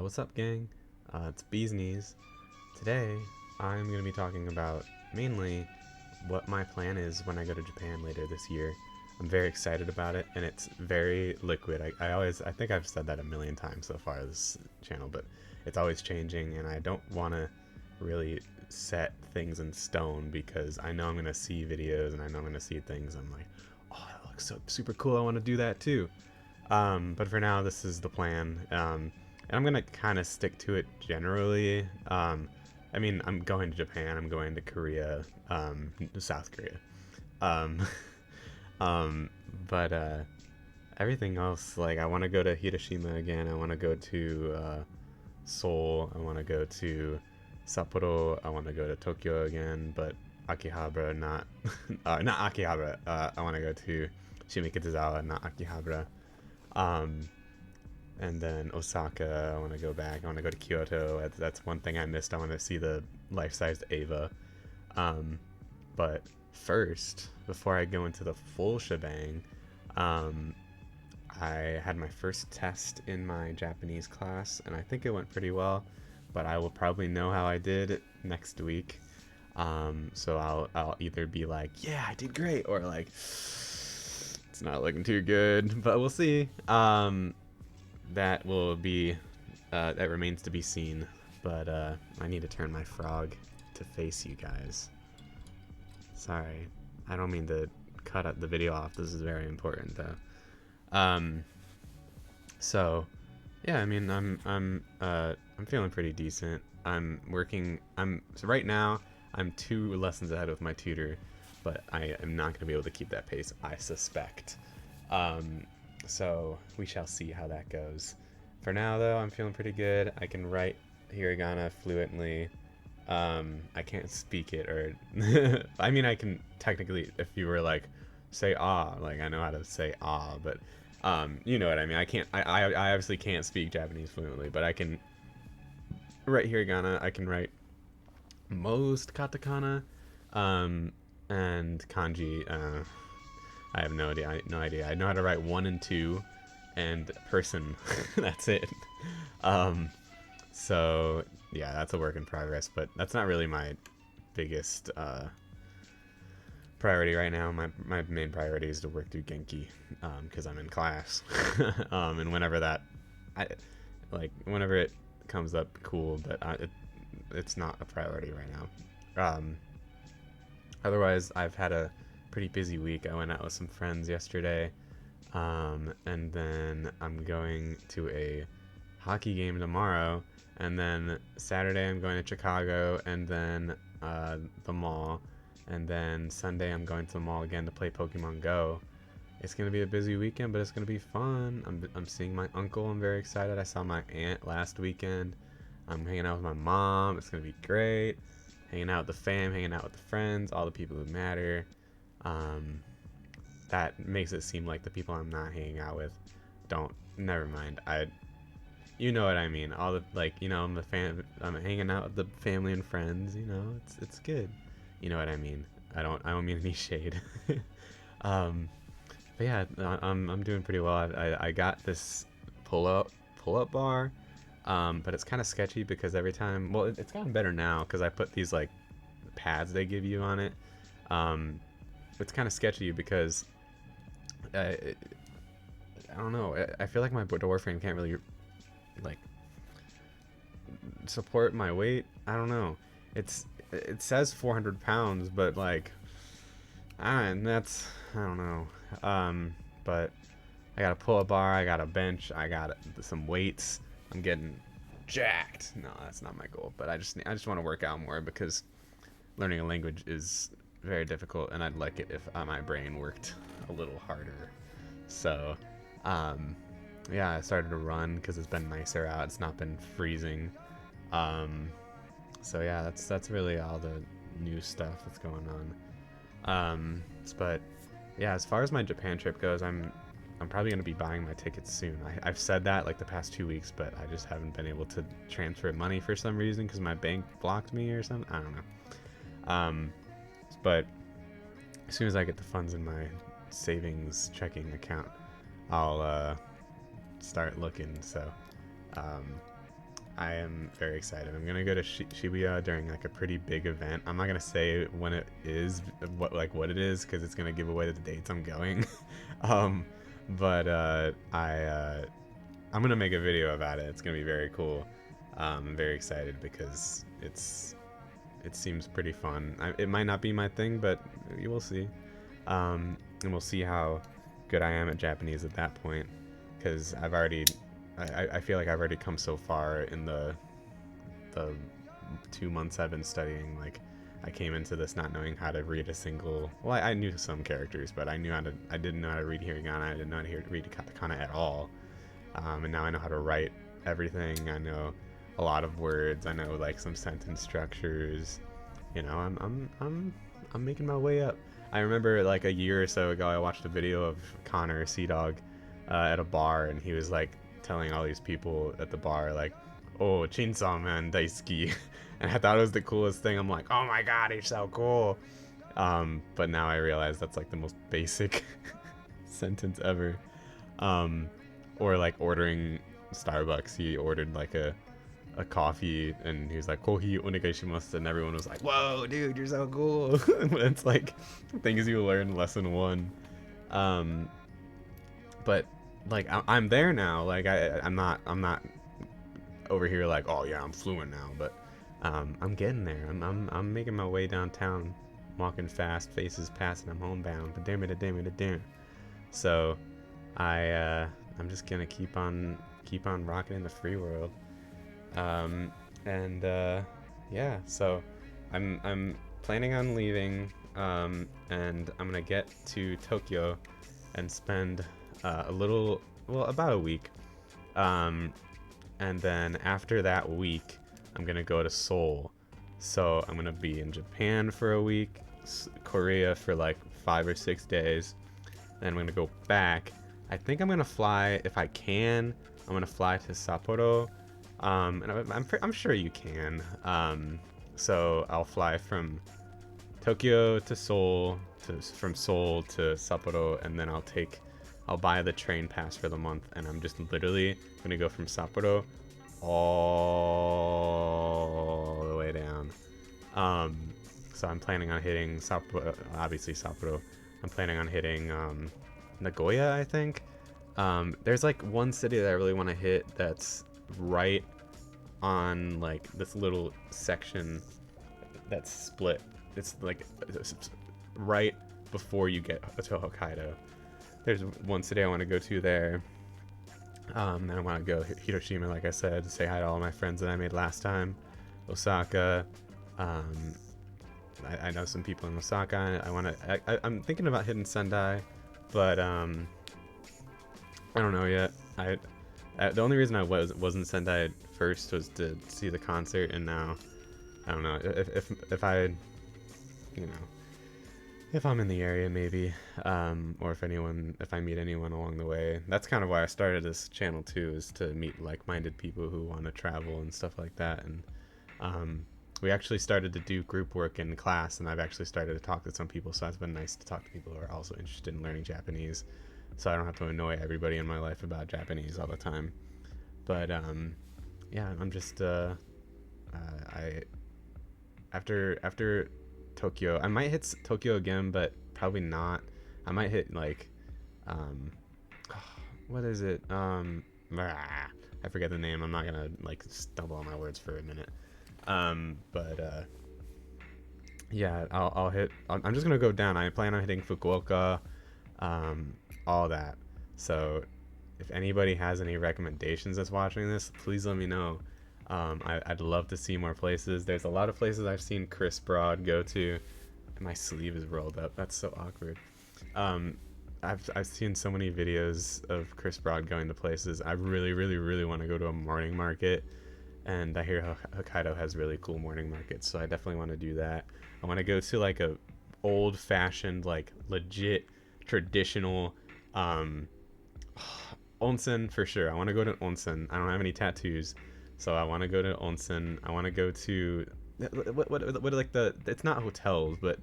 What's up, gang? It's Bees Knees. Today, I'm going to be talking about mainly what my plan is when I go to Japan later this year. I'm very excited about it, and it's very liquid. I think I've said that a million times so far this channel, but it's always changing, and I don't want to really set things in stone because I know I'm going to see videos and I know I'm going to see things. I'm like, oh, that looks so super cool. I want to do that too. But for now, this is the plan. And I'm gonna kind of stick to it generally. I mean, I'm going to Japan, I'm going to Korea, South Korea. Um, um, but everything else, like I want to go to Hiroshima again. I want to go to Seoul. I want to go to Sapporo. I want to go to Tokyo again, but Akihabara, not not Akihabara. I want to go to Shimikitazawa, not Akihabara. And then Osaka, I want to go back. I want to go to Kyoto. That's one thing I missed. I want to see the life-sized Eva. But first, before I go into the full shebang, I had my first test in my Japanese class, and I think it went pretty well. But I will probably know how I did next week. So I'll either be like, yeah, I did great, or like, it's not looking too good. But we'll see. That will be that remains to be seen, but I need to turn my frog to face you guys. Sorry, I don't mean to cut the video off. This is very important though. So yeah, I mean, I'm feeling pretty decent. So right now I'm 2 lessons ahead with my tutor, but I am not going to be able to keep that pace, I suspect. So we shall see how that goes. For now, though, I'm feeling pretty good. I can write hiragana fluently. I can't speak it, or I mean, I can technically, if you were like, say ah, like I know how to say ah, but you know what I mean. I obviously can't speak Japanese fluently, but I can write hiragana. I can write most katakana, and kanji. I have no idea. I know how to write 1 and 2, and person. That's it. So yeah, that's a work in progress. But that's not really my biggest priority right now. My main priority is to work through Genki, because I'm in class. And whenever whenever it comes up, cool. But it's not a priority right now. Otherwise, I've had a pretty busy week. I went out with some friends yesterday, and then I'm going to a hockey game tomorrow, and then Saturday I'm going to Chicago, and then the mall, and then Sunday I'm going to the mall again to play Pokemon Go. It's gonna be a busy weekend, but it's gonna be fun. I'm seeing my uncle. I'm very excited. I saw my aunt last weekend. I'm hanging out with my mom. It's gonna be great. Hanging out with the fam, hanging out with the friends, all the people who matter. That makes it seem like the people I'm not hanging out with never mind. You know what I mean. All the, like, you know, I'm hanging out with the family and friends, you know, it's good. You know what I mean. I don't mean any shade. But yeah, I'm doing pretty well. I got this pull-up bar, but it's kind of sketchy because every time, well, it's gotten better now because I put these like pads they give you on it. It's kind of sketchy because I don't know. I feel like my door frame can't really like support my weight. I don't know. It says 400 pounds, but like I don't know. But I got a pull-up bar. I got a bench. I got some weights. I'm getting jacked. No, that's not my goal. But I just want to work out more because learning a language is very difficult, and I'd like it if my brain worked a little harder. So yeah, I started to run because it's been nicer out. It's not been freezing. So yeah, that's really all the new stuff that's going on. But yeah, as far as my Japan trip goes, I'm probably going to be buying my tickets soon. I've said that like the past 2 weeks, but I just haven't been able to transfer money for some reason because my bank blocked me or something. I don't know. But as soon as I get the funds in my savings checking account, I'll start looking. So I am very excited. I'm gonna go to Shibuya during like a pretty big event. I'm not gonna say when it is, what it is, because it's gonna give away the dates I'm going. um, but I'm gonna make a video about it. It's gonna be very cool. I'm very excited because it seems pretty fun. It might not be my thing, but you will see. And we'll see how good I am at Japanese at that point, because I feel like I've already come so far in the 2 months I've been studying. Like, I came into this not knowing how to read a single. Well, I knew some characters, but I didn't know how to read hiragana. I didn't know how to read katakana at all. And now I know how to write everything. I know a lot of words. I know like some sentence structures. You know, I'm making my way up. I remember like a year or so ago, I watched a video of Connor Sea Dog at a bar, and he was like telling all these people at the bar like, "Oh, Chainsaw Man daisuki," and I thought it was the coolest thing. I'm like, "Oh my god, he's so cool!" But now I realize that's like the most basic sentence ever. Or like ordering Starbucks, he ordered like a coffee, and he was like, "Kohi onegaishimasu," and everyone was like, "Whoa, dude, you're so cool!" It's like things you learn in lesson one. But like I'm there now. Like I'm not over here like, "Oh yeah, I'm fluent now," but I'm getting there. I'm making my way downtown, walking fast, faces passing. I'm homebound. But damn it. So I'm just gonna keep on rocking in the free world. And yeah, so I'm planning on leaving, and I'm gonna get to Tokyo and spend about a week, and then after that week, I'm gonna go to Seoul. So I'm gonna be in Japan for a week, Korea for like 5 or 6 days, then I'm gonna go back. I think I'm gonna fly, if I can. I'm gonna fly to Sapporo, and I'm sure you can. So I'll fly from Tokyo to Seoul, from Seoul to Sapporo, and then I'll buy the train pass for the month, and I'm just literally gonna go from Sapporo all the way down. So I'm planning on hitting Sapporo, obviously Sapporo. I'm planning on hitting Nagoya, I think. There's like one city that I really want to hit that's right on like this little section that's split. It's like right before you get to Hokkaido. There's one city I want to go to there. And I want to go Hiroshima, like I said, say hi to all my friends that I made last time. Osaka. I know some people in Osaka. I'm thinking about hitting Sendai, but I don't know yet. The only reason I wasn't Sendai at first was to see the concert, and now I don't know if I, you know, if I'm in the area maybe, or if I meet anyone along the way. That's kind of why I started this channel too, is to meet like-minded people who want to travel and stuff like that. And we actually started to do group work in class, and I've actually started to talk to some people, so it's been nice to talk to people who are also interested in learning Japanese, so I don't have to annoy everybody in my life about Japanese all the time. But yeah, I'm just after Tokyo, I might hit Tokyo again, but probably not. I might hit like what is it? I forget the name. I'm not gonna like stumble on my words for a minute. But yeah, I'll hit. I'm just gonna go down. I plan on hitting Fukuoka, all that. So if anybody has any recommendations that's watching this, please let me know. I'd love to see more places. There's a lot of places I've seen Chris Broad go to. My sleeve is rolled up. That's so awkward. I've seen so many videos of Chris Broad going to places. I really want to go to a morning market, and I hear Hokkaido has really cool morning markets, so I definitely want to do that. I want to go to like a old-fashioned, like legit traditional onsen for sure. I want to go to onsen. I don't have any tattoos, so I want to go to onsen. I want to go to what like it's not hotels, but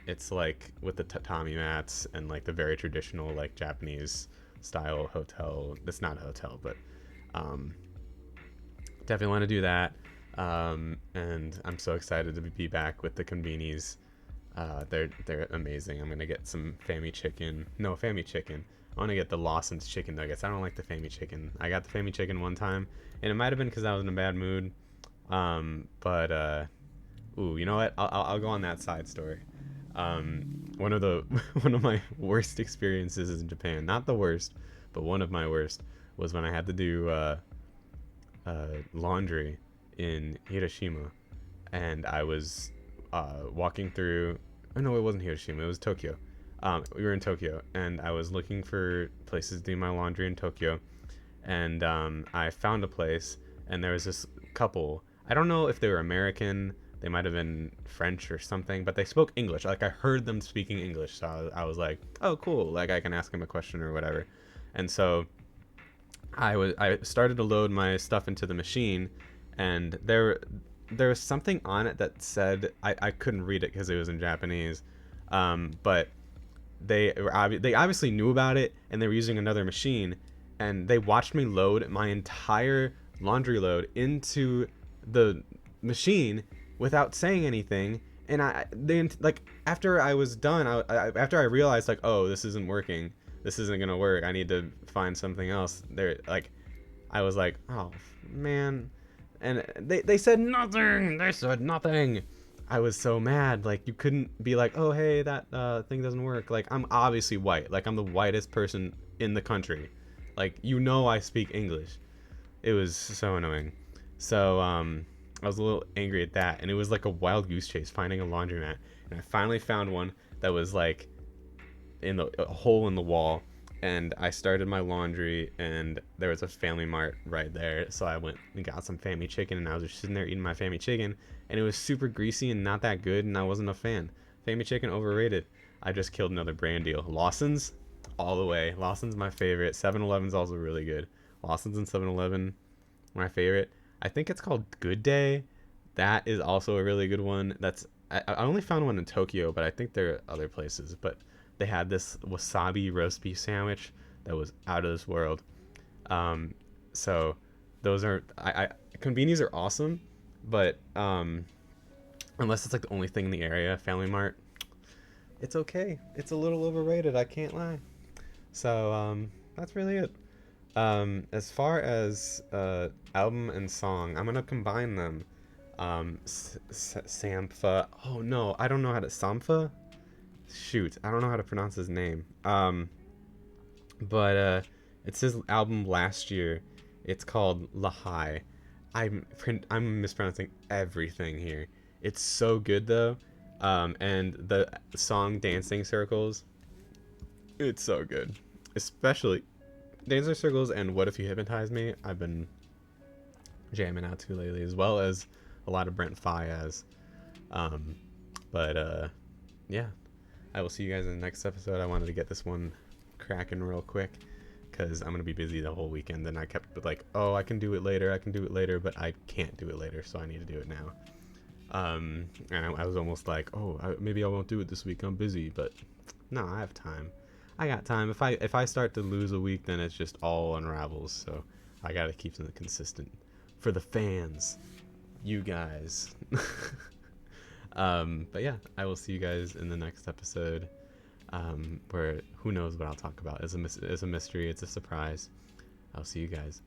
it's like with the tatami mats and like the very traditional like Japanese style hotel. It's not a hotel, but definitely want to do that. And I'm so excited to be back with the convenies. They're amazing. I'm gonna get some Fami chicken. No, Fami chicken. I want to get the Lawson's chicken nuggets. I don't like the Fami chicken. I got the Fami chicken one time, and it might have been because I was in a bad mood. But ooh, you know what? I'll go on that side story. One of the one of my worst experiences in Japan. Not the worst, but one of my worst was when I had to do laundry in Hiroshima, and I was walking through. Oh no, it wasn't Hiroshima. It was Tokyo. We were in Tokyo, and I was looking for places to do my laundry in Tokyo, and I found a place, and there was this couple. I don't know if they were American. They might have been French or something, but they spoke English. Like I heard them speaking English, so I was like, "Oh, cool! Like I can ask them a question or whatever." And so I started to load my stuff into the machine, and there was something on it that said I couldn't read it because it was in Japanese, but they obviously knew about it, and they were using another machine, and they watched me load my entire laundry load into the machine without saying anything. And they like after I was done, after I realized like, oh, this isn't working, this isn't gonna work, I need to find something else. There, like, I was like, oh man, and they said nothing. They said nothing. I was so mad. Like you couldn't be like, oh hey, that thing doesn't work. Like I'm obviously white. Like I'm the whitest person in the country. Like you know I speak English. It was so annoying. So I was a little angry at that, and it was like a wild goose chase finding a laundromat. And I finally found one that was like in a hole in the wall, and I started my laundry, and there was a Family Mart right there, so I went and got some Family chicken, and I was just sitting there eating my Family chicken, and it was super greasy and not that good, and I wasn't a fan. Family chicken overrated. I just killed another brand deal. Lawson's all the way. Lawson's my favorite. 7-Eleven's also really good. Lawson's and 7-Eleven my favorite. I think it's called Good Day. That is also a really good one. I only found one in Tokyo, but I think there are other places. But they had this wasabi roast beef sandwich that was out of this world. So those are convenies are awesome, but unless it's like the only thing in the area, Family Mart, it's okay. It's a little overrated. I can't lie. So that's really it. As far as album and song, I'm gonna combine them. Sampha. Oh no, I don't know how to Sampha. Shoot, I don't know how to pronounce his name. But it's his album last year. It's called Lahai. I'm mispronouncing everything here. It's so good though. And the song Dancing Circles, it's so good. Especially Dancing Circles and What If You Hypnotize Me, I've been jamming out to lately, as well as a lot of Brent Faiyaz. But yeah, I will see you guys in the next episode. I wanted to get this one cracking real quick because I'm going to be busy the whole weekend, and I kept like, oh, I can do it later, but I can't do it later, so I need to do it now. And I was almost like, oh, maybe I won't do it this week, I'm busy, but no, I have time. I got time. If I start to lose a week, then it's just all unravels, so I got to keep something consistent for the fans, you guys. But yeah, I will see you guys in the next episode, where who knows what I'll talk about. It's a mystery. It's a surprise. I'll see you guys.